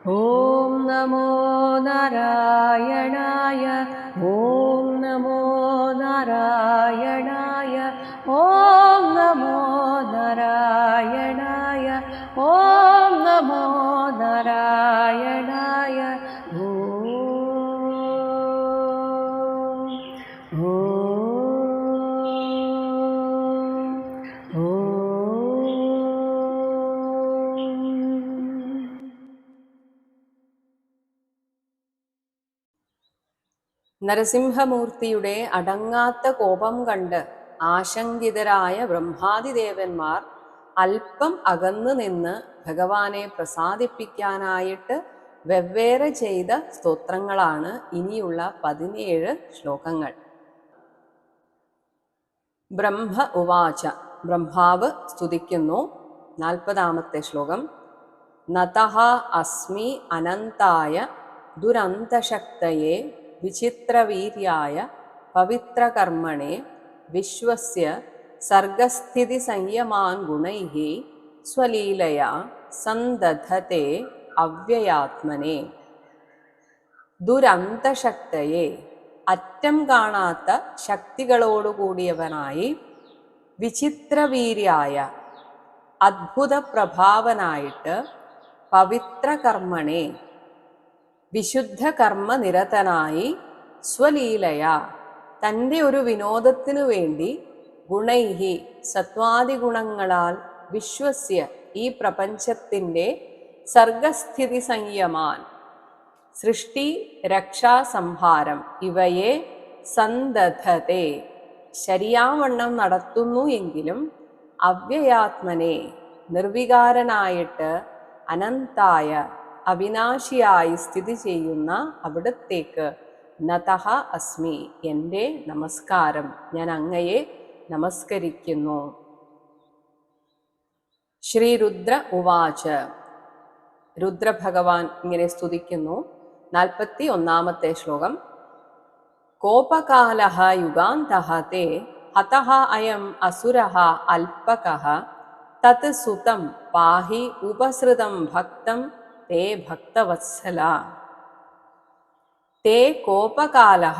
ഓം നമോ നാരായണായ. ഓം നമോ നാരായണായ. ഓം നമോ നാരായണായ. ഓം നമോ നാരായണായ. ഓം നരസിംഹമൂർത്തിയുടെ അടങ്ങാത്ത കോപം കണ്ട് ആശങ്കിതരായ ബ്രഹ്മാദിദേവന്മാർ അല്പം അകന്നു നിന്ന് ഭഗവാനെ പ്രസാദിപ്പിക്കാനായിട്ട് വെവ്വേറെ ചെയ്ത സ്തോത്രങ്ങളാണ് ഇനിയുള്ള 17 ശ്ലോകങ്ങൾ. ബ്രഹ്മ ഉവാച. ബ്രഹ്മാവ് സ്തുതിക്കുന്നു. 40-ാമത്തെ ശ്ലോകം. നതഃ അസ്മി അനന്തായ ദുരന്തശക്തയേ വിചിത്രവീര്യായ പവിത്രകർമ്മണേ വിശ്വസ്യ സർഗസ്ഥിതി സംയമാൻ ഗുണൈഃ സ്വലീലയാ സന്ദധത്തെ അവ്യയാത്മനെ. ദുരന്തശക്തയെ, അറ്റം കാണാത്ത ശക്തികളോടുകൂടിയവനായി, വിചിത്രവീര്യായ, അദ്ഭുത പ്രഭാവനായിട്ട്, പവിത്രകർമ്മണേ, വിശുദ്ധ കർമ്മനിരതനായി, സ്വലീലയ, തൻ്റെ ഒരു വിനോദത്തിനു വേണ്ടി, ഗുണൈഹി, സത്വാദിഗുണങ്ങളാൽ, വിശ്വസ്യ, ഈ പ്രപഞ്ചത്തിൻ്റെ സർഗസ്ഥിതി സംയമാൻ, സൃഷ്ടി രക്ഷാ സംഹാരം ഇവയെ, സന്ദധത്തെ, ശരിയാവണ്ണം നടത്തുന്നു എങ്കിലും, അവ്യയാത്മനെ, നിർവികാരനായിട്ട്, അനന്തായ, അവിനാശിയായി സ്ഥിതി ചെയ്യുന്ന അവിടത്തേക്ക്, നതഃ അസ്മി, എൻ്റെ നമസ്കാരം, ഞാൻ അങ്ങയെ നമസ്കരിക്കുന്നു. ശ്രീ രുദ്ര ഉവാച. രുദ്രഭഗവാൻ ഇങ്ങനെ സ്തുതിക്കുന്നു. 41-ാമത്തെ ശ്ലോകം. കോപകാലഃ യുഗാന്തഃ തേ ഹതഃ അയം അസുരഃ അൽപകഃ തത് സുതം പാഹി ഉപസൃതം ഭക്തം തേ ഭക്തവത്സല. തേ കോപകാലഃ,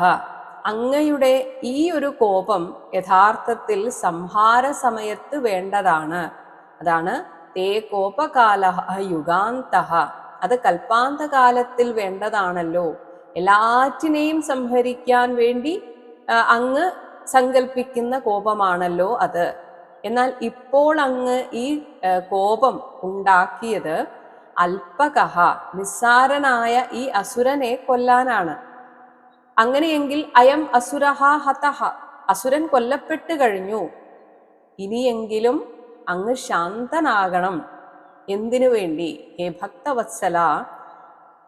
അങ്ങയുടെ ഈ ഒരു കോപം യഥാർത്ഥത്തിൽ സംഹാര സമയത്ത് വേണ്ടതാണ്. അതാണ് തേ കോപകാലഃ യുഗാന്തഃ, അത് കൽപ്പാന്തകാലത്തിൽ വേണ്ടതാണല്ലോ. എല്ലാറ്റിനെയും സംഹരിക്കാൻ വേണ്ടി അങ്ങ് സങ്കല്പിക്കുന്ന കോപമാണല്ലോ അത്. എന്നാൽ ഇപ്പോൾ അങ്ങ് ഈ കോപം ഉണ്ടാക്കിയത് അൽപകഃ, നിസ്സാരനായ ഈ അസുരനെ കൊല്ലാനാണ്. അങ്ങനെയെങ്കിൽ അയം അസുരഃ ഹതഃ, അസുരൻ കൊല്ലപ്പെട്ട് കഴിഞ്ഞു. ഇനിയെങ്കിലും അങ്ങ് ശാന്തനാകണം. എന്തിനു വേണ്ടി? ഹേ ഭക്തവത്സല,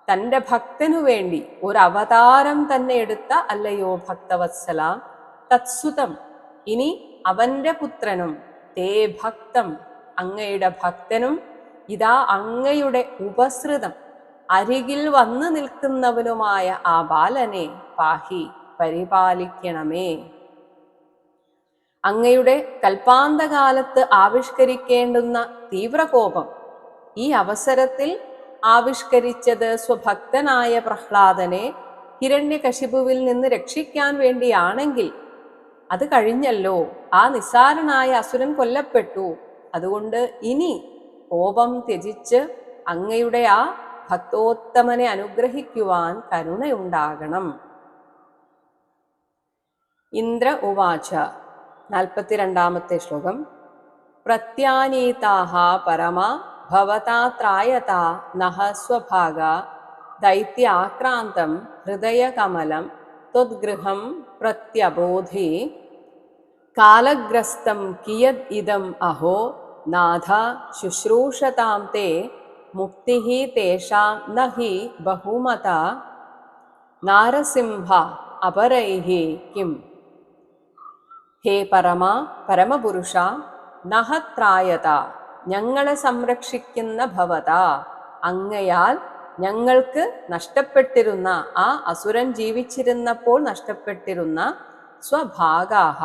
തൻ്റെ ഭക്തനു വേണ്ടി ഒരു അവതാരം തന്നെ എടുത്ത അല്ലയോ ഭക്തവത്സല. തത്സുതം, ഇനി അവന്റെ പുത്രനും, തേ ഭക്തം, അങ്ങയുടെ ഭക്തനും, ഇതാ അങ്ങയുടെ ഉപസൃതം, അരികിൽ വന്നു നിൽക്കുന്നവനുമായ ആ ബാലനെ പാഹി, പരിപാലിക്കണമേ. അങ്ങയുടെ കൽപ്പാന്തകാലത്ത് ആവിഷ്കരിക്കേണ്ടുന്ന തീവ്രകോപം ഈ അവസരത്തിൽ ആവിഷ്കരിച്ചത് സ്വഭക്തനായ പ്രഹ്ലാദനെ ഹിരണ്യകശിപുവിൽ നിന്ന് രക്ഷിക്കാൻ വേണ്ടിയാണെങ്കിൽ അത് കഴിഞ്ഞല്ലോ. ആ നിസ്സാരനായ അസുരൻ കൊല്ലപ്പെട്ടു. അതുകൊണ്ട് ഇനി കോപം ത്യജിച്ച് അങ്ങയുടെ ആ ഭക്തോത്തമനെ അനുഗ്രഹിക്കുവാൻ കരുണയുണ്ടാകണം. ഇന്ദ്ര ഉവാച. 42-ാമത്തെ ശ്ലോകം. പ്രത്യാനീതാഃ പരമാ ഭവതാ ത്രായതാ നഃ സ്വഭാഗ ദൈത്യാക്രാന്തം ഹൃദയകമലം ത്വദ്ഗൃഹം പ്രത്യബോധി കാലഗ്രസ്തം കിയത് ഇദം അഹോ നാഥ ശുശ്രൂഷതാം തേ മുക്തിഃ തേഷാം നഹി ബഹുമത നാരസിംഹ അപരൈഃ കിം. ഹേ പരമാ, പരമപുരുഷ, നഃ ത്രായത, ഞങ്ങളെ സംരക്ഷിക്കുന്ന ഭവത, അങ്ങയാൽ ഞങ്ങൾക്ക് നഷ്ടപ്പെട്ടിരുന്ന, ആ അസുരൻ ജീവിച്ചിരുന്നപ്പോൾ നഷ്ടപ്പെട്ടിരുന്ന സ്വഭാഗാഹ,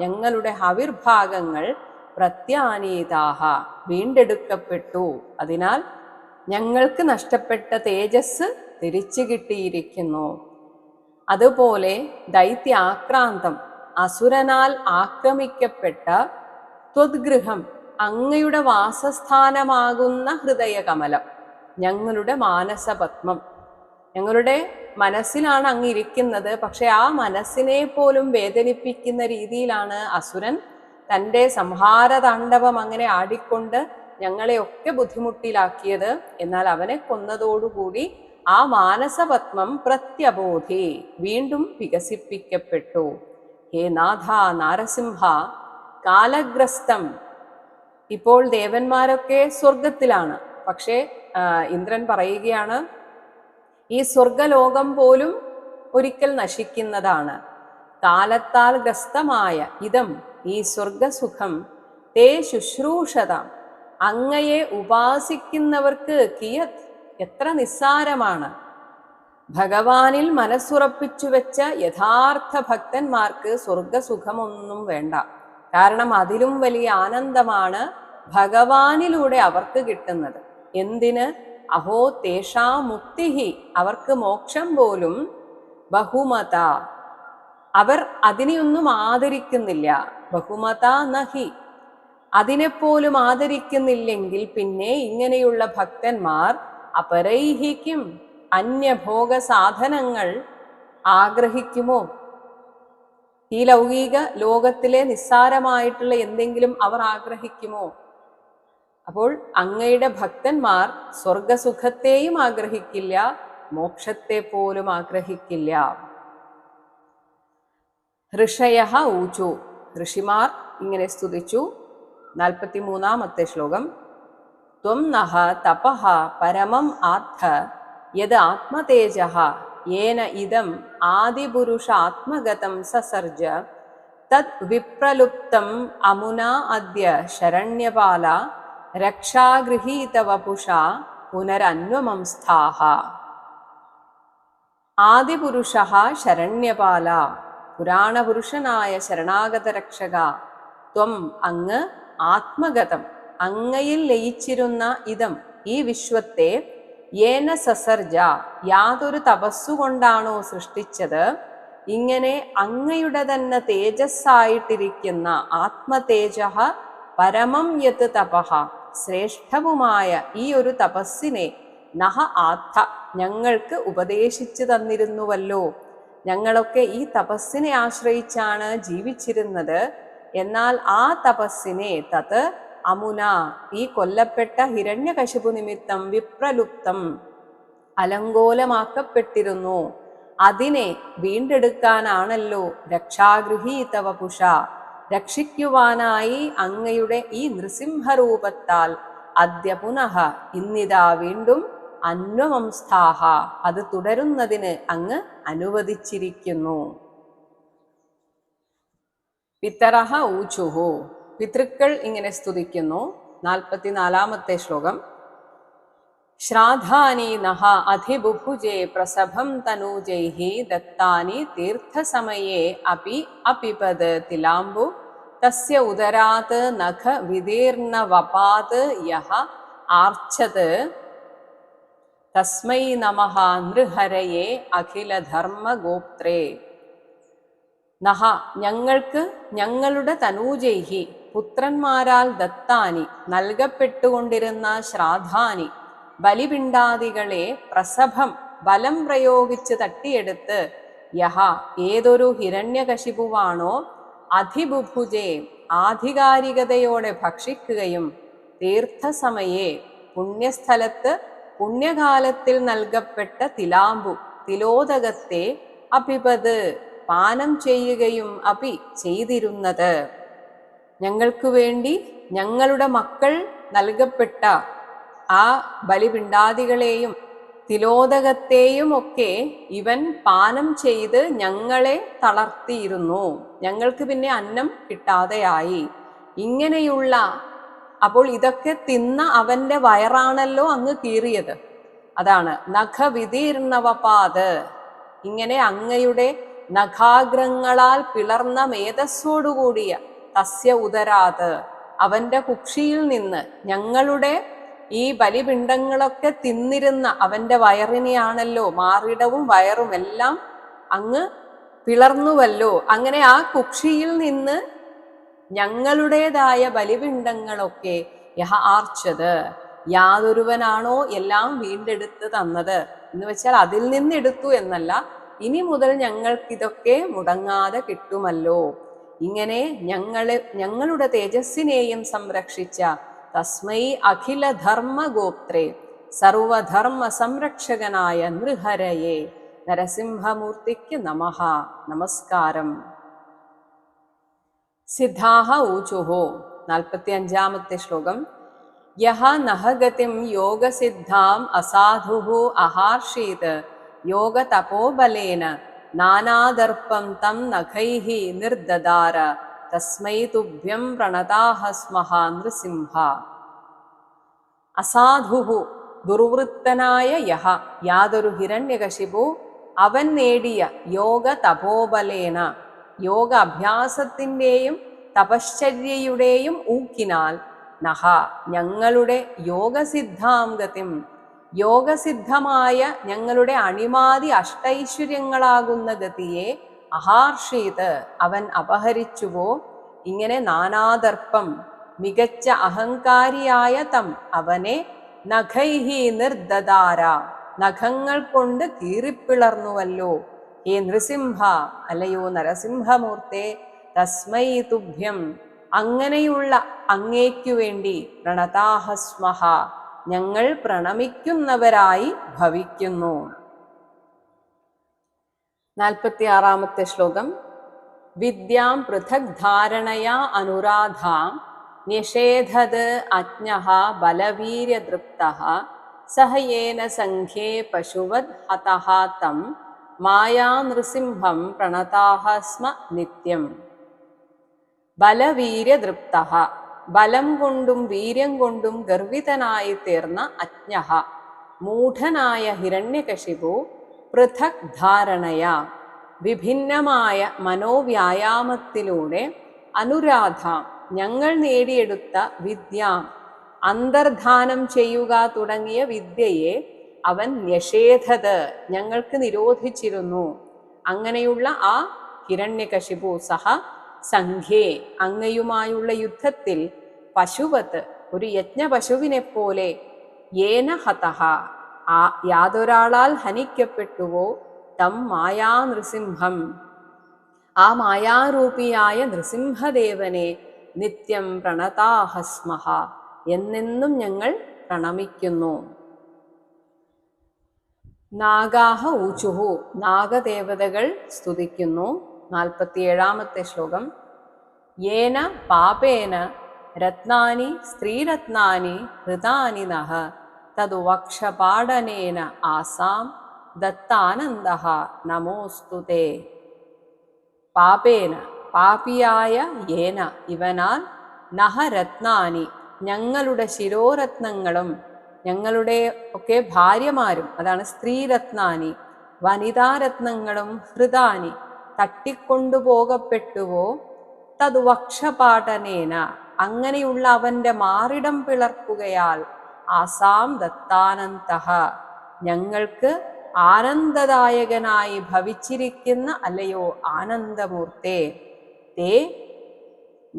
ഞങ്ങളുടെ ഹവിർഭാഗങ്ങൾ, പ്രത്യാനീതാഹ, വീണ്ടെടുക്കപ്പെട്ടു. അതിനാൽ ഞങ്ങൾക്ക് നഷ്ടപ്പെട്ട തേജസ് തിരിച്ചു കിട്ടിയിരിക്കുന്നു. അതുപോലെ ദൈത്യാക്രാന്തം അസുരനാൽ ആക്രമിക്കപ്പെട്ട ത്വദ്ഗൃഹം അങ്ങയുടെ വാസസ്ഥാനമാകുന്ന ഹൃദയകമലം, ഞങ്ങളുടെ മാനസപത്മം, ഞങ്ങളുടെ മനസ്സിലാണ് അങ്ങ് ഇരിക്കുന്നത്. പക്ഷെ ആ മനസ്സിനെ പോലും വേദനിപ്പിക്കുന്ന രീതിയിലാണ് അസുരൻ തൻ്റെ സംഹാരതാണ്ഡവം അങ്ങനെ ആടിക്കൊണ്ട് ഞങ്ങളെയൊക്കെ ബുദ്ധിമുട്ടിലാക്കിയത്. എന്നാൽ അവനെ കൊന്നതോടുകൂടി ആ മാനസപത്മം പ്രത്യബോധി, വീണ്ടും വികസിപ്പിക്കപ്പെട്ടു. ഹേ നാഥ നാരസിംഹ, കാലഗ്രസ്തം. ഇപ്പോൾ ദേവന്മാരൊക്കെ സ്വർഗത്തിലാണ്. പക്ഷേ ഇന്ദ്രൻ പറയുകയാണ്, ഈ സ്വർഗലോകം പോലും ഒരിക്കൽ നശിക്കുന്നതാണ്. കാലത്താൽ ഗ്രസ്തമായ ഇതം, ഈ സ്വർഗസുഖം, തേ ശുശ്രൂഷത, അങ്ങയെ ഉപാസിക്കുന്നവർക്ക് കിയത്, എത്ര നിസ്സാരമാണ്. ഭഗവാനിൽ മനസ്സുറപ്പിച്ചു വെച്ച യഥാർത്ഥ ഭക്തന്മാർക്ക് സ്വർഗസുഖമൊന്നും വേണ്ട. കാരണം അതിലും വലിയ ആനന്ദമാണ് ഭഗവാനിലൂടെ അവർക്ക് കിട്ടുന്നത്. എന്തിന്? അഹോ തേഷാ മുക്തിഹി, അവർക്ക് മോക്ഷം പോലും ബഹുമത, അവർ അതിനെയൊന്നും ആദരിക്കുന്നില്ല. ബഹുമത നഹി, അതിനെപ്പോലും ആദരിക്കുന്നില്ലെങ്കിൽ പിന്നെ ഇങ്ങനെയുള്ള ഭക്തന്മാർ അപരൈഹിക്കും, അന്യഭോഗ സാധനങ്ങൾ ആഗ്രഹിക്കുമോ? ഈ ലൗകിക ലോകത്തിലെ നിസ്സാരമായിട്ടുള്ള എന്തെങ്കിലും അവർ ആഗ്രഹിക്കുമോ? അപ്പോൾ അങ്ങയുടെ ഭക്തന്മാർ സ്വർഗസുഖത്തെയും ആഗ്രഹിക്കില്ല, മോക്ഷത്തെ പോലും ആഗ്രഹിക്കില്ല. ഋഷയ ഊചു, ഋഷിമാർ ഇങ്ങനെ സ്തുതിച്ചു. 43-ാമത്തെ ശ്ലോകം. ത്വം നഹ തപഃ പരമം ആത്ഥ യത് ആത്മതേജഃ യേന ഇദം ആദിപുരുഷാത്മഗതം സസർജ തത് വിപ്രലുപ്തം അമുനാ അദ്യ ശരണ്യപാല രക്ഷാഗൃഹീതവപുഷ പുനരന്വമംസ്ഥാഃ. ആദിപുരുഷ ശരണ്യപാല, പുരാണപുരുഷനായ ശരണാഗത രക്ഷക, ത്വം അങ്ങ്, ആത്മഗതം അങ്ങയിൽ ലയിച്ചിരുന്ന ഇതം ഈ വിശ്വത്തെ, യേന സസർജ യാതൊരു തപസ്സുകൊണ്ടാണോ സൃഷ്ടിച്ചത്, ഇങ്ങനെ അങ്ങയുടെ തന്നെ തേജസ്സായിട്ടിരിക്കുന്ന ആത്മതേജഃ പരമം യത് തപഃ, ശ്രേഷ്ഠവുമായ ഈ ഒരു തപസ്സിനെ നഹ ആത്ഥ ഞങ്ങൾക്ക് ഉപദേശിച്ചു തന്നിരുന്നുവല്ലോ. ഞങ്ങളൊക്കെ ഈ തപസ്സിനെ ആശ്രയിച്ചാണ് ജീവിച്ചിരുന്നത്. എന്നാൽ ആ തപസ്സിനെ തത് അമുന, ഈ കൊല്ലപ്പെട്ട ഹിരണ്യകശിപു നിമിത്തം വിപ്രലുപ്തം അലങ്കോലമാക്കപ്പെട്ടിരുന്നു. അതിനെ വീണ്ടെടുക്കാനാണല്ലോ രക്ഷാഗൃഹീതവപുഷ, രക്ഷിക്കുവാനായി അങ്ങയുടെ ഈ നൃസിംഹരൂപത്താൽ അദ്യ പുനഃ ഇന്നിതാ വീണ്ടും അന്വമംസ്ഥാഹ അത് തുടരുന്നതിന് അങ്ങ് അനുവദിച്ചിരിക്കുന്നു. പിതരഹ ഊചുഹു, പിതൃക്കൾ ഇങ്ങനെ സ്തുതിക്കുന്നു. 44-ാമത്തെ ശ്ലോകം. ശ്രാദ്ധാനി നഹ അധിബുഭുജേ പ്രസഭം തനൂജൈഹി ദത്താനി തീർത്ഥസമയേ അപി അപിപത് തിലാംബു തസ്യ ഉദരാത് നഖ വിദീർണവപാത് യഹ ആർച്ചത് തസ്മൈ നമഃ നൃഹരയേ അഖിലധർമ്മഗോപ്ത്രേ. നഹ ഞങ്ങൾക്ക്, ഞങ്ങളുടെ തനൂജൈഹി പുത്രന്മാരാൽ ദത്താനി നൽകപ്പെട്ടുകൊണ്ടിരുന്ന ശ്രാദ്ധാനി ബലിപിണ്ടാദികളെ പ്രസഭം ബലം പ്രയോഗിച്ച് തട്ടിയെടുത്ത് യഹ ഏതൊരു ഹിരണ്യകശിപുവാണോ അധിബുഭുജേ ആധികാരികതയോടെ ഭക്ഷിക്കുകയും തീർത്ഥസമയേ പുണ്യസ്ഥലത്ത് പുണ്യകാലത്തിൽ നൽകപ്പെട്ട തിലാംബു തിലോദകത്തെ അപിപത് പാനം ചെയ്യുകയും അപി ചെയ്തിരുന്നത്, ഞങ്ങൾക്ക് വേണ്ടി ഞങ്ങളുടെ മക്കൾ നൽകപ്പെട്ട ആ ബലിപിണ്ടാദികളെയും തിലോദകത്തെയും ഒക്കെ ഇവൻ പാനം ചെയ്ത് ഞങ്ങളെ തളർത്തിയിരുന്നു. ഞങ്ങൾക്ക് പിന്നെ അന്നം കിട്ടാതെയായി. ഇങ്ങനെയുള്ള, അപ്പോൾ ഇതൊക്കെ തിന്ന അവന്റെ വയറാണല്ലോ അങ്ങ് കീറിയത്. അതാണ് നഖവിദീർണവപാത്, ഇങ്ങനെ അങ്ങയുടെ നഖാഗ്രങ്ങളാൽ പിളർന്ന മേധസ്സോടുകൂടിയ തസ്യ ഉദരാത് അവന്റെ കുക്ഷിയിൽ നിന്ന്, ഞങ്ങളുടെ ഈ ബലിപിണ്ഡങ്ങളൊക്കെ തിന്നിരുന്ന അവന്റെ വയറിനെയാണല്ലോ, മാറിടവും വയറും എല്ലാം അങ്ങ് പിളർന്നുവല്ലോ. അങ്ങനെ ആ കുക്ഷിയിൽ നിന്ന് ഞങ്ങളുടേതായ ബലിപിണ്ഡങ്ങളൊക്കെ യഹ ആർച്ചത്, യാതൊരുവനാണോ എല്ലാം വീണ്ടെടുത്ത് തന്നത് എന്ന് വെച്ചാൽ അതിൽ നിന്ന് എടുത്തു എന്നല്ല, ഇനി മുതൽ ഞങ്ങൾക്കിതൊക്കെ മുടങ്ങാതെ കിട്ടുമല്ലോ. ഇങ്ങനെ ഞങ്ങളുടെ തേജസ്സിനെയും സംരക്ഷിച്ച തസ്മൈ അഖില ധർമ്മ ഗോപ്ത്രേ സർവധർമ്മ സംരക്ഷകനായ നൃഹരയെ നരസിംഹമൂർത്തിക്ക് നമഃ, നമസ്കാരം. സിദ്ധാഹ ഊചുഹു 45-ാമത്തെ ശ്ലോകം. യഹ നഹഗതിം യോഗസിദ്ധാം അസാധുഹു അഹാർഷീത് യോഗതപോബലേന നാനാദർപ്പം തം നഖൈഃ നിർദദാര തസ്മൈ തുഭ്യം പ്രണതാഹ സ്മഃ നൃസിംഹ. അസാധുഹു ദുർവൃത്തനായ യഹ, യാതൊരു ഹിരണ്യകശിപു, അവൻ നേടിയ യോഗ തപോബലേന, യോഗ അഭ്യാസത്തിൻ്റെയും തപശ്ചര്യയുടെയും ഊക്കിനാൽ, നഹ ഞങ്ങളുടെ യോഗസിദ്ധാംഗതിം, യോഗസിദ്ധമായ ഞങ്ങളുടെ അണിമാതി അഷ്ടൈശ്വര്യങ്ങളാകുന്ന ഗതിയെ അഹാർഷീത് അവൻ അപഹരിച്ചുവോ. ഇങ്ങനെ നാനാദർപ്പം മികച്ച അഹങ്കാരിയായ തം അവനെ നഖൈഹി നിർദദാര നഖങ്ങൾ കൊണ്ട് കീറിപ്പിളർന്നുവല്ലോ. ഹേ നൃസിംഹ, അല്ലയോ നരസിംഹമൂർത്തെ, തസ്മൈ തുഭ്യം അങ്ങനെയുള്ള അങ്ങേക്കു വേണ്ടി പ്രണതാഹ സ്മഃ ഞങ്ങൾ പ്രണമിക്കുന്നവരായി ഭവിക്കുന്നു. 46-ാമത്തെ ശ്ലോകം. വിദ്യാം പൃഥക് ധാരണയാ അനുരാധാം നിഷേധത് അജ്ഞഃ ബലവീര്യദൃപ്തഃ സഹയേന സംഘേ പശുവത് ഹതഃ തം മായാ നൃസിംഹം പ്രണതാഹ സ്മ നിത്യം. ബലവീര്യദൃപ്തഃ, ബലം കൊണ്ടും വീര്യം കൊണ്ടും ഗർവിതനായി തീർന്ന അജ്ഞഃ, മൂഢനായ ഹിരണ്യകശിപു, പൃഥക് ധാരണയ വിഭിന്നമായ മനോവ്യായാമത്തിലൂടെ, അനുരാധ ഞങ്ങൾ നേടിയെടുത്ത വിദ്യാം അന്തർധാനം ചെയ്യുക തുടങ്ങിയ വിദ്യയെ അവൻ നിഷേധത് ഞങ്ങൾക്ക് നിരോധിച്ചിരുന്നു. അങ്ങനെയുള്ള ആ ഹിരണ്യകശിപു സഹ സംഘേ അങ്ങയുമായുള്ള യുദ്ധത്തിൽ പശുവത്ത് ഒരു യജ്ഞപശുവിനെ പോലെ, യേന ഹതഃ യാതൊരാളാൽ ഹനിക്കപ്പെട്ടുവോ, തം മായാ നൃസിംഹം ആ മായാരൂപിയായ നൃസിംഹദേവനെ നിത്യം പ്രണതാഹ സ്മഃ എന്നെന്നും ഞങ്ങൾ പ്രണമിക്കുന്നു. നാഗാഹ ഊചുഹു നാഗദേവതകൾ സ്തുതിക്കുന്നു. 47-ാമത്തെ ശ്ലോകം. യേന പാപേന രത്നാനി സ്ത്രീരത്നാനി ഹൃതാനി നഃ തതു വക്ഷപാടനേന ആസാം ദത്താനന്ദഃ നമോസ്തുതേ. പാപേന പാപിയായ യേന ഇവനാൽ, നഹ രത്നാനി ഞങ്ങളുടെ ശിരോരത്നങ്ങളും ഞങ്ങളുടെ ഒക്കെ ഭാര്യമാരും, അതാണ് സ്ത്രീരത്നാനി, വനിതാരത്നങ്ങളും ഹൃദാനി തട്ടിക്കൊണ്ടുപോകപ്പെട്ടുവോ, തതു വക്ഷപാടനേന അങ്ങനെയുള്ള അവന്റെ മാറിടം പിളർക്കുകയാൽ, ആസാം ദത്താനന്തഃ ഞങ്ങൾക്ക് ആനന്ദദായകനായി ഭവിച്ചിരിക്കുന്ന അല്ലയോ ആനന്ദമൂർത്തേ, തേ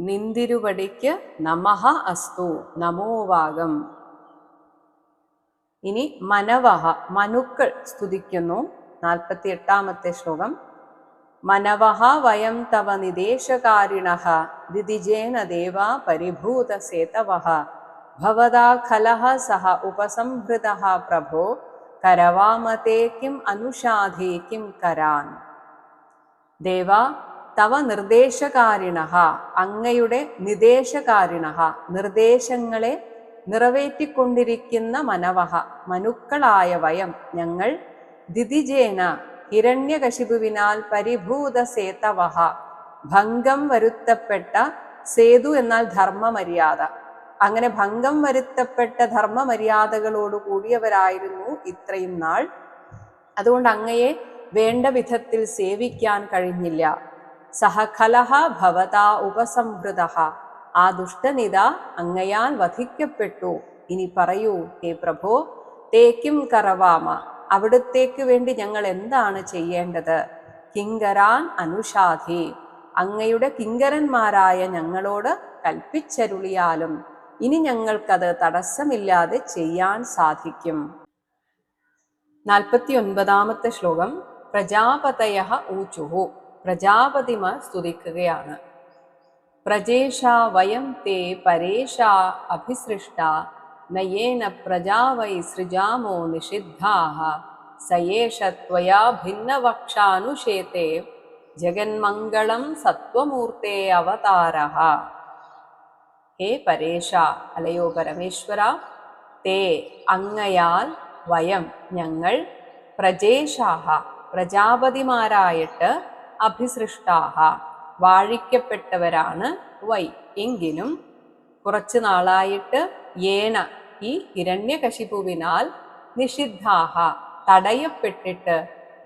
നിന്തിരുവടിക്ക് നമഃ അസ്തു നമോവാകം. ഇനി മനവഹ മനുക്കൾ സ്തുതിക്കുന്നു. 48-ാമത്തെ ശ്ലോകം. മനവഹ വയം തവ നിദേശകാരിണഃ ദിദിജേന ദേവാ പരിഭൂത സേതവഃ ഭവതാ ഖലഃ സഹ ഉപസംഹൃതഃ പ്രഭോ കരവാമതേ കിം അനുഷാധേ കിം കരാൻ. ദേവ തവ നിർദ്ദേശകാരിണഃ അങ്ങയുടെ നിദേശകാരിണഃ നിർദ്ദേശങ്ങളെ നിറവേറ്റിക്കൊണ്ടിരിക്കുന്ന മനവഹ മനുക്കളായ വയം ഞങ്ങൾ, ദിദിജേന ഹിരണ്യകശിപുവിനാൽ പരിഭൂത സേതവഃ ഭംഗം വരുത്തപ്പെട്ട, സേതു എന്നാൽ ധർമ്മമര്യാദ, അങ്ങനെ ഭംഗം വരുത്തപ്പെട്ട ധർമ്മമര്യാദകളോട് കൂടിയവരായിരുന്നു ഇത്രയും നാൾ. അതുകൊണ്ട് അങ്ങയെ വേണ്ട വിധത്തിൽ സേവിക്കാൻ കഴിഞ്ഞില്ല. സഹ ഖലഃ ഭവതാ ഉപസംഹൃതഃ ആ ദുഷ്ടനിത അങ്ങയാൽ വധിക്കപ്പെട്ടു. ഇനി പറയൂ ഹേ പ്രഭോ, തേക്കും കറവാമ, അവിടുത്തേക്ക് വേണ്ടി ഞങ്ങൾ എന്താണ് ചെയ്യേണ്ടത്? കിങ്കരാൻ അനുഷാധി, അങ്ങയുടെ കിങ്കരന്മാരായ ഞങ്ങളോട് കൽപ്പിച്ചരുളിയാലും ഇനി ഞങ്ങൾക്കത് തടസ്സമില്ലാതെ ചെയ്യാൻ സാധിക്കും. 49-ാമത്തെ ശ്ലോകം. പ്രജാപതയ ഊചുഹു, പ്രജാപതിമാർ സ്തുതിക്കുകയാണ്. പ്രജേഷ വയം തേ പരേഷ അഭിസൃഷ്ട നയേന പ്രജാ വൈ സൃജാമോ നിഷിദ്ധാഃ സയേഷ ത്വയാ ഭിന്നവക്ഷാനുഷേതേ ജഗന്മംഗളം സത്വമൂർത്തേ അവതാരഃ. ഹേ പരേഷ, അലയോ പരമേശ്വര, തേ അങ്ങയാൽ, വയം ഞങ്ങൾ, പ്രജേഷാഹ പ്രജാപതിമാരായിട്ട്, അഭിസൃഷ്ടാഹ വാഴിക്കപ്പെട്ടവരാണ്, വൈ എങ്കിലും, കുറച്ചു നാളായിട്ട്, യേന ഈ ഹിരണ്യകശിപുവിനാൽ, നിഷിദ്ധാഹ തടയപ്പെട്ടിട്ട്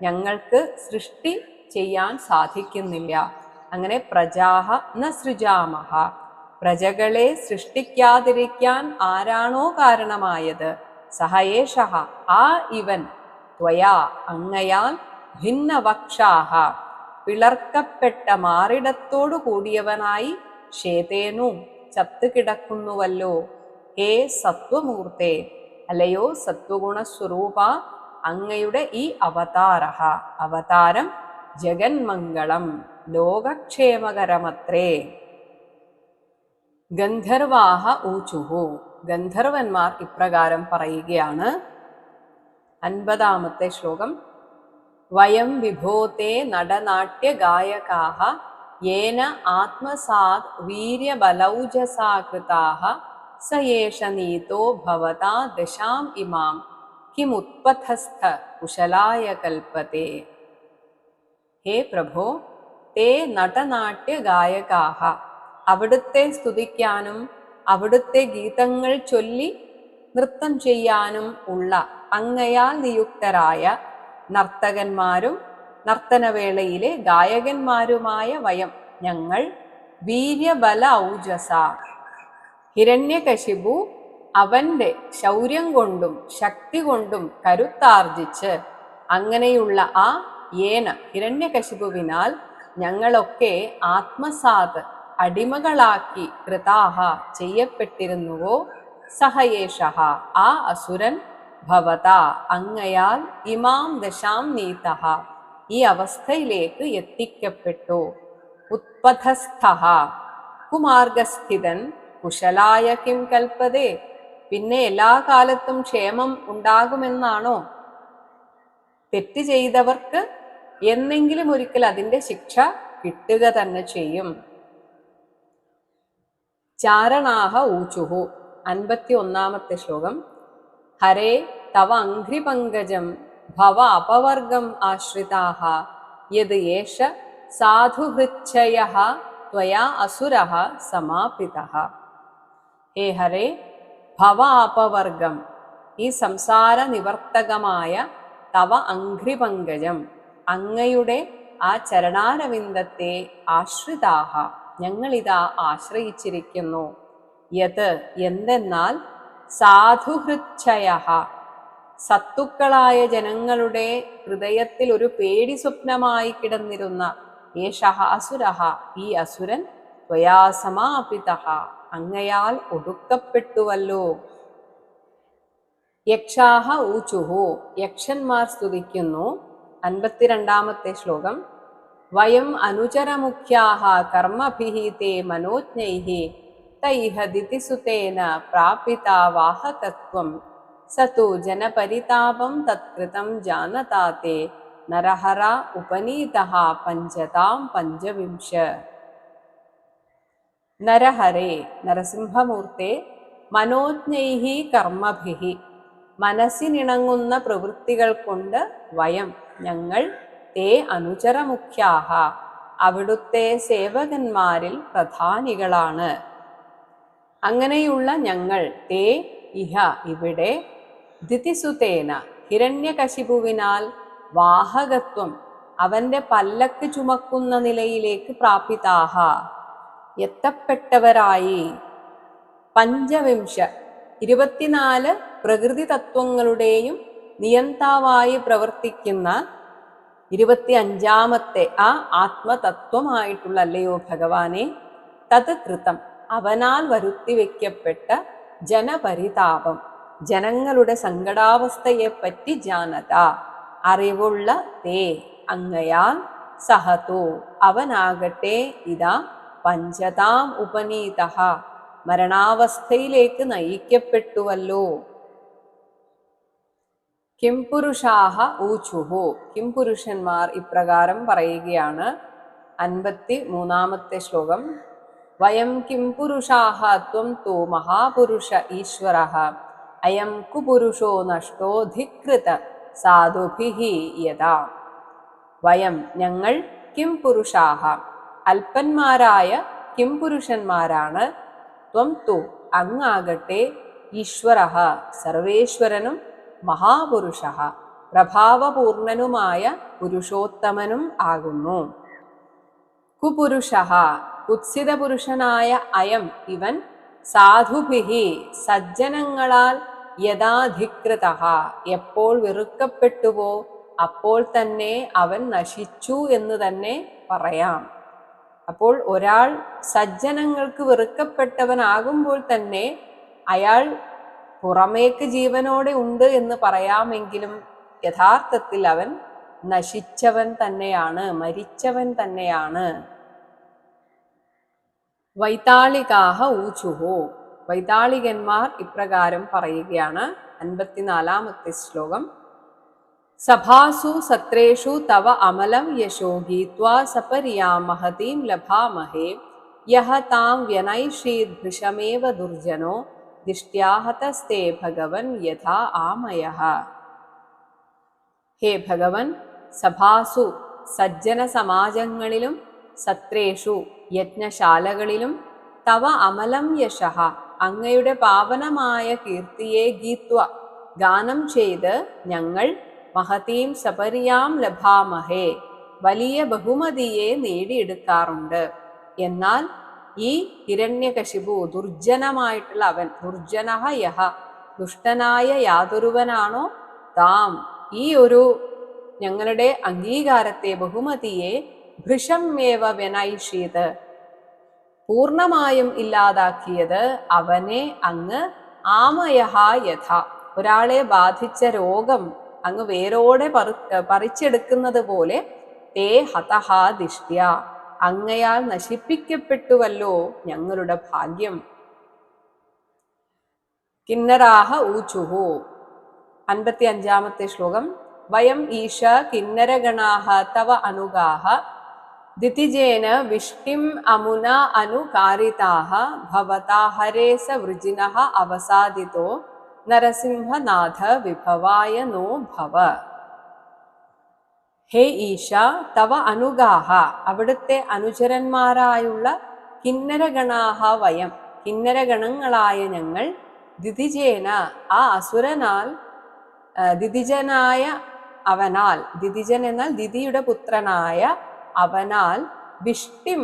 ഞങ്ങൾക്ക് സൃഷ്ടി ചെയ്യാൻ സാധിക്കുന്നില്ല. അങ്ങനെ പ്രജാഹ ന സൃജാമഹ, പ്രജകളെ സൃഷ്ടിക്കാതിരിക്കാൻ ആരാണോ കാരണമായത്, സഹയേഷഃ ആ ഇവൻ, ത്വയാ അങ്ങയാൽ, ഭിന്നവക്ഷാഹ പിളർക്കപ്പെട്ട മാറിടത്തോടു കൂടിയവനായി, ശേതേനു ചത്തുകിടക്കുന്നുവല്ലോ. ഹേ സത്വമൂർത്തേ, അല്ലയോ സത്വഗുണസ്വരൂപ, അങ്ങയുടെ ഈ അവതാരം ജഗന്മംഗളം ലോകക്ഷേമകരമത്രേ. ഗന്ധർവാഹ ഊചുഹു, ഗന്ധർവന്മാർ ഇപ്രകാരം പറയുകയാണ്. 50-ാമത്തെ ശ്ലോകം. വയം വിഭോതേ നടനാട്യഗായകാഃ യേന ആത്മസാത് വീര്യബലൗജസാ കൃതാഃ സയേഷ നീതോ ഭവതാ ദശാം ഇമാം കിമുത്പഥസ്ഥ കുശലായ കൽപ്പതേ. ഹേ പ്രഭോ, തേ നടനാട്യഗായകാഃ, അവിടുത്തെ സ്തുതിക്കാനും അവിടുത്തെ ഗീതങ്ങൾ ചൊല്ലി നൃത്തം ചെയ്യാനും ഉള്ള അങ്ങയാൽ നിയുക്തരായ നർത്തകന്മാരും നർത്തനവേളയിലെ ഗായകന്മാരുമായ വയം ഞങ്ങൾ, വീര്യബല ഔജസ ഹിരണ്യകശിപു അവന്റെ ശൗര്യം കൊണ്ടും ശക്തി കൊണ്ടും കരുത്താർജിച്ച്, അങ്ങനെയുള്ള ആ യേന ഹിരണ്യകശിപുവിനാൽ ഞങ്ങളൊക്കെ ആത്മസാത് അടിമകളാക്കി, കൃതാഹ ചെയ്യപ്പെട്ടിരുന്നുവോ, സഹയേഷഃ ആ അസുരൻ, ഭവത അങ്ങയാൽ, ഇമാം ദശാം നീതഃ ഈ അവസ്ഥയിലേക്ക് എത്തിക്കപ്പെട്ടു. ഉത്പഥസ്ഥഃ കുമാർഗസ്ഥിതൻ കുശലായ കിം കൽപ്പതേ, പിന്നെ എല്ലാ കാലത്തും ക്ഷേമം ഉണ്ടാകുമെന്നാണോ? തെറ്റ് ചെയ്തവർക്ക് എന്നെങ്കിലും ഒരിക്കൽ അതിന്റെ ശിക്ഷ കിട്ടുക തന്നെ ചെയ്യും. ചാരണാഹ ഊചുഹു, 51-ാമത്തെ ശ്ലോകം. ഹരേ തവ അംഘ്രിപങ്കജം ഭവ അപവർഗം ആശ്രിതാഃ യത് യേഷ സാധുഹൃച്ഛയഃ ത്വയാ അസുരഃ സമാപിതഃ. ഹേ ഹരേ, ഭവ അപവർഗം ഈ സംസാര നിവർത്തകമായ തവ അംഘ്രിപങ്കജം അങ്ങയുടെ ആ ചരണാരവിന്ദത്തെ ആശ്രിതാഹ ഞങ്ങളിതാ ആശ്രയിച്ചിരിക്കുന്നു. യത് എന്തെന്നാൽ, സാധുഹൃച്ഛയഃ സത്തുക്കളായ ജനങ്ങളുടെ ഹൃദയത്തിൽ ഒരു പേടി സ്വപ്നമായി കിടന്നിരുന്ന ഏഷഃ അസുരഃ ഈ അസുരൻ, ത്വയാ സമാപിതഃ അങ്ങയാൽ ഒടുക്കപ്പെട്ടുവല്ലോ. യക്ഷാഹ ഊചുഹു, യക്ഷന്മാർ സ്തുതിക്കുന്നു. 52-ാമത്തെ ശ്ലോകം. വയം അനുചരമുഖ്യാഃ കർമ്മഭിഃ തേ മനോജ്ഞൈഃ തൈഃ ദിതിസുതേന പ്രാപിതാ വാഹകത്വം സതു ജനപരിതാപം തത്കൃതം ജാനതാ തേ നരഹര ഉപനീതഃ പഞ്ചതാം പഞ്ചവിംശ. നരഹരേ നരസിംഹമൂർത്തേ, മനോജ്ഞൈഃ കർമ്മഭിഃ മനസ്സിനിണങ്ങുന്ന പ്രവൃത്തികൾ കൊണ്ട്, വയം ഞങ്ങൾ, തേ അനുചരമുഖ്യാഃ അവിടുത്തെ സേവകന്മാരിൽ പ്രധാനികളാണ്. അങ്ങനെയുള്ള ഞങ്ങൾ, തേ ഇഹ ഇവിടെ, ദിതിസുതേന ഹിരണ്യകശിപുവിനാൽ, വാഹകത്വം അവന്റെ പല്ലക്ക് ചുമക്കുന്ന നിലയിലേക്ക്, പ്രാപിതാഹ എത്തപ്പെട്ടവരായി, പഞ്ചവിംശ 24 പ്രകൃതി തത്വങ്ങളുടെയും നിയന്താവായി പ്രവർത്തിക്കുന്ന 25ാമത്തെ ആ ആത്മതത്വമായിട്ടുള്ള അല്ലയോ ഭഗവാനെ, തത് കൃതം അവനാൽ വരുത്തി വയ്ക്കപ്പെട്ട ജനപരിതാപം, ജനങ്ങളുടെ സങ്കടാവസ്ഥയെപ്പറ്റി ജാനത അറിവുള്ള തേ അങ്ങയാൽ, സഹതോ അവനാകട്ടെ, ഇതാ പഞ്ചതാം ഉപനീതഃ മരണാവസ്ഥയിലേക്ക് നയിക്കപ്പെട്ടുവല്ലോ. കിംപുരുഷാഹ ഊചുഹു, കിംപുരുഷന്മാർ ഇപ്രകാരം പറയുകയാണ്. 53ാമത്തെ ശ്ലോകം. വയം കിംപുരുഷാഹ ത്വം തോ മഹാപുരുഷ ഈശ്വരഃ അയം കുപുരുഷോ നഷ്ടോ ധികൃത സാധുഭിഃ യഥാ. വയം ഞങ്ങൾ, കിംപുരുഷാഹ അല്പന്മാരായ കിംപുരുഷന്മാരാണ്, ത്വം തു അങ്ങാകട്ടെ, ഈശ്വരഃ സർവേശ്വരനും, മഹാപുരുഷഃ പ്രഭാവപൂർണനുമായ പുരുഷോത്തമനും ആകുന്നു. കുപുരുഷഃ കുത്സിത പുരുഷനായ അയം ഇവൻ, സാധുഭിഹി സജ്ജനങ്ങളാൽ, യഥാധികൃതഃ എപ്പോൾ വെറുക്കപ്പെട്ടുവോ അപ്പോൾ തന്നെ അവൻ നശിച്ചു എന്ന് തന്നെ പറയാം. അപ്പോൾ ഒരാൾ സജ്ജനങ്ങൾക്ക് വെറുക്കപ്പെട്ടവനാകുമ്പോൾ തന്നെ അയാൾ പുറമേക്ക് ജീവനോടെ ഉണ്ട് എന്ന് പറയാമെങ്കിലും യഥാർത്ഥത്തിൽ അവൻ നശിച്ചവൻ തന്നെയാണ്, മരിച്ചവൻ തന്നെയാണ്. വൈതാളികാഹ ഊചുഹു, വൈതാളികന്മാർ ഇപ്രകാരം പറയുകയാണ്. 54ാമത്തെ ശ്ലോകം. സഭാസു സത്രേഷു തവ അമലം യശോ ഗീത്വാ സപര്യാം മഹതീം ലഭാമഹേ യഹ താം വ്യനൈഷീദ് ഭൃശമേവ ദുർജനോ ദിഷ്ട്യാഹതസ്തേ ഭഗവൻ യഥാ ആമയഃ. ഹേ ഭഗവൻ, സഭാസു സജ്ജന സമാജങ്ങളിലും, സത്രേഷു യജ്ഞശാലകളിലും, തവ അമലം യശഃ അങ്ങയുടെ പാവനമായ കീർത്തിയെ ഗീത്വ ഗാനം ചെയ്ത് ഞങ്ങൾ, മഹതീം സപര്യാം ലഭാമഹേ വലിയ ബഹുമതിയെ നേടിയെടുക്കാറുണ്ട്. എന്നാൽ ഈ ഹിരണ്യകശിപു ദുർജനമായിട്ടുള്ള അവൻ, ദുർജനഃ യഹ ദുഷ്ടനായ യാതൊരുവനാണോ, താം ഈ ഒരു ഞങ്ങളുടെ അംഗീകാരത്തെ ബഹുമതിയെ, ഭൃശമേവ വ്യനൈഷീത് പൂർണമായും ഇല്ലാതാക്കിയത് അവനെ അങ്ങ്, ആമയഃ യഥ ഒരാളെ ബാധിച്ച രോഗം അങ്ങ് വേരോടെ പറിച്ചെടുക്കുന്നത് പോലെ, തേ ഹതഃ ദിഷ്ട്യ അങ്ങയാൽ നശിപ്പിക്കപ്പെട്ടുവല്ലോ ഞങ്ങളുടെ ഭാഗ്യം. കിന്നരാഹ ഊചുഹു, 55ാമത്തെ ശ്ലോകം. വയം ഈശ കിന്നരഗണാഹ തവ അനുഗാഹ ദിതിജേന വിഷ്ടിം അമുന അനുകാരിതാഹ ഭവതാ ഹരേസ വൃജിനഃ അവസാദിതോ നരസിംഹനാഥ വിഭവായ നോ ഭവ. ഹേ ഈശ, തവ അനുഗാഹ അവിടുത്തെ അനുചരന്മാരായുള്ള, കിന്നരഗണാഹ വയം കിന്നരഗണങ്ങളായ ഞങ്ങൾ, ദിതിജേന ആ അസുരനാൽ, ദിതിജനായ അവനാൽ, ദിതിജൻ എന്നാൽ ദിതിയുടെ പുത്രനായ അവനാൽ, വിഷ്ടിം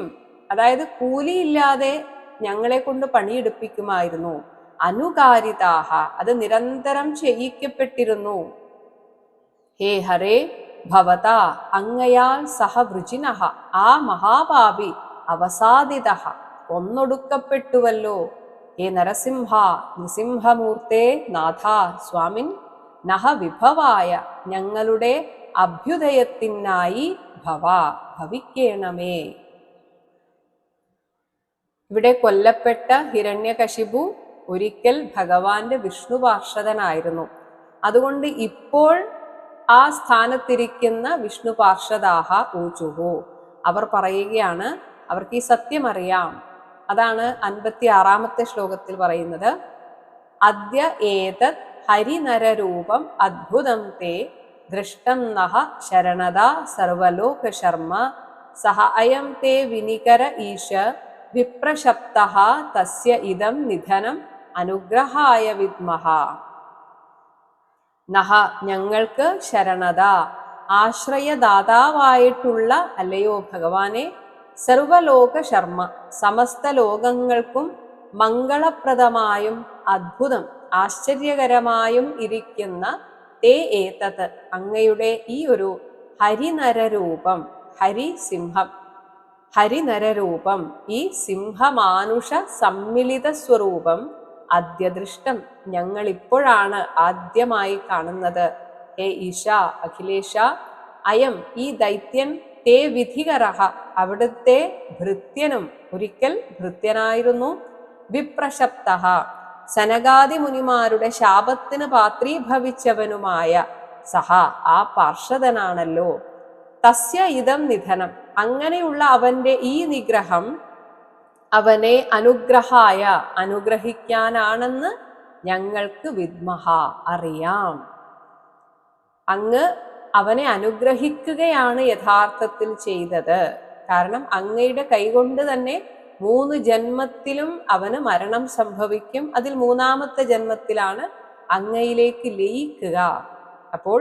അതായത് കൂലിയില്ലാതെ ഞങ്ങളെ കൊണ്ട് പണിയെടുപ്പിക്കുമായിരുന്നു, അനുകാരിതാഹ അത് നിരന്തരം ചെയ്യിക്കപ്പെട്ടിരുന്നു. ഹേ ഹരേ, ഭവത അങ്ങയാൽ, സഹ വൃജിനഃ ആ മഹാപാപി, അവസാദിതഃ കൊന്നൊടുക്കപ്പെട്ടുവല്ലോ. ഹേ നരസിംഹ നൃസിംഹമൂർത്തേ, നാഥ സ്വാമിൻ, നഹ വിഭവായ ഞങ്ങളുടെ അഭ്യുദയത്തിനായി, ഭവ ഭവിക്കേണമേ. ഇവിടെ കൊല്ലപ്പെട്ട ഹിരണ്യകശിപു ഒരിക്കൽ ഭഗവാന്റെ വിഷ്ണു പാർഷദനായിരുന്നു. അതുകൊണ്ട് ഇപ്പോൾ ആ സ്ഥാനത്തിരിക്കുന്ന വിഷ്ണു പാർഷദാഹ ഊചുഹു അവർ പറയുകയാണ്, അവർക്ക് ഈ സത്യം അറിയാം. അതാണ് 56ാമത്തെ ശ്ലോകത്തിൽ പറയുന്നത്. അദ്യ ഏതത് ഹരിനരരൂപം അദ്ഭുതം തേ ദൃഷ്ടം നഹ ശരണദ സർവലോക ശർമ്മ സഹ അയം തേ വിനികര ഈശ വിപ്രശപ്തഃ തസ്യ ഇദം നിധനം അനുഗ്രഹായ വിദ്മഹ. നഹ ഞങ്ങൾക്ക് ശരണത ആശ്രയദാതാവായിട്ടുള്ള അല്ലയോ ഭഗവാനെ, സർവലോക ശർമ്മ സമസ്ത ലോകങ്ങൾക്കും മംഗളപ്രദമായും അദ്ഭുതം ആശ്ചര്യകരമായും ഇരിക്കുന്ന തേ ഏതത് അങ്ങയുടെ ഈ ഒരു ഹരിനരരൂപം, ഹരിസിംഹം, ഹരിനരരൂപം, ഈ സിംഹമാനുഷ സമ്മിലിത സ്വരൂപം അദ്യദൃഷ്ടം ഞങ്ങളിപ്പോഴാണ് ആദ്യമായി കാണുന്നത്. ഹേ ഈശ, അഖിലേശ, അയം ഈ ദൈത്യൻ തേ വിധികരഹ അവിടുത്തെ ഭൃത്യനും, ഒരിക്കൽ ഭൃത്യനായിരുന്നു, വിപ്രശപ്തഃ സനകാദി മുനിമാരുടെ ശാപത്തിന് പാത്രീഭവിച്ചവനുമായ സഹ ആ പാർഷദനാണല്ലോ. തസ്യ ഇതം നിധനം അങ്ങനെയുള്ള അവന്റെ ഈ നിഗ്രഹം അവനെ അനുഗ്രഹായ അനുഗ്രഹിക്കാനാണെന്ന് ഞങ്ങൾക്ക് വിദ്മഹ അറിയാം. അങ്ങ് അവനെ അനുഗ്രഹിക്കുകയാണ് യഥാർത്ഥത്തിൽ ചെയ്തത്. കാരണം അങ്ങയുടെ കൈകൊണ്ട് തന്നെ 3 ജന്മത്തിലും അവന് മരണം സംഭവിക്കും. അതിൽ 3-ാമത്തെ ജന്മത്തിലാണ് അങ്ങയിലേക്ക് ലയിക്കുക. അപ്പോൾ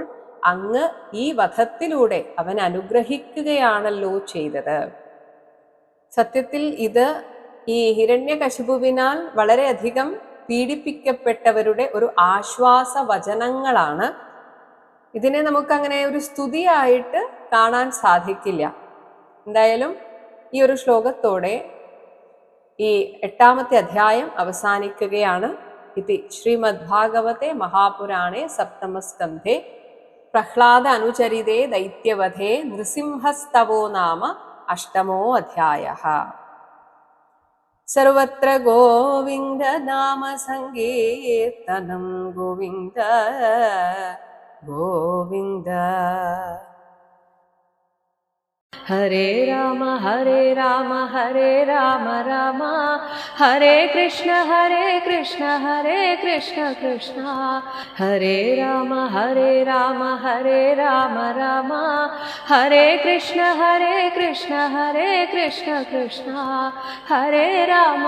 അങ്ങ് ഈ വധത്തിലൂടെ അവൻ അനുഗ്രഹിക്കുകയാണല്ലോ ചെയ്തത്. സത്യത്തിൽ ഇത് ഈ ഹിരണ്യകശിപുവിനാൽ വളരെയധികം പീഡിപ്പിക്കപ്പെട്ടവരുടെ ഒരു ആശ്വാസ വചനങ്ങളാണ്. ഇതിനെ നമുക്കങ്ങനെ ഒരു സ്തുതിയായിട്ട് കാണാൻ സാധിക്കില്ല. എന്തായാലും ഈ ഒരു ശ്ലോകത്തോടെ ഈ 8-ാമത്തെ അധ്യായം അവസാനിക്കുകയാണ്. ഇതി ശ്രീമദ് ഭാഗവതേ മഹാപുരാണേ സപ്തമസ്കന്ധേ പ്രഹ്ലാദ അനുചരിതേ ദൈത്യവധേ നൃസിംഹസ്തവോ നാമ 8-മോ അധ്യായഃ. സർവത്ര ഗോവിന്ദ നാമ സങ്കീർത്തനം ഗോവിന്ദ ഗോവിന്ദ. ഹരേ രാമ ഹരേ രാമ ഹരേ രാമ രാമ ഹരേ കൃഷ്ണ ഹരേ കൃഷ്ണ കൃഷ്ണ ഹരേ രാമ ഹരേ രാമ രാമ ഹരേ കൃഷ്ണ കൃഷ്ണ ഹരേ രാമ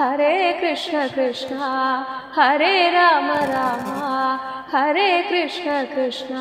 ഹരേ കൃഷ്ണ ഹരേ രാമ ഹരേ കൃഷ്ണ കൃഷ്ണ.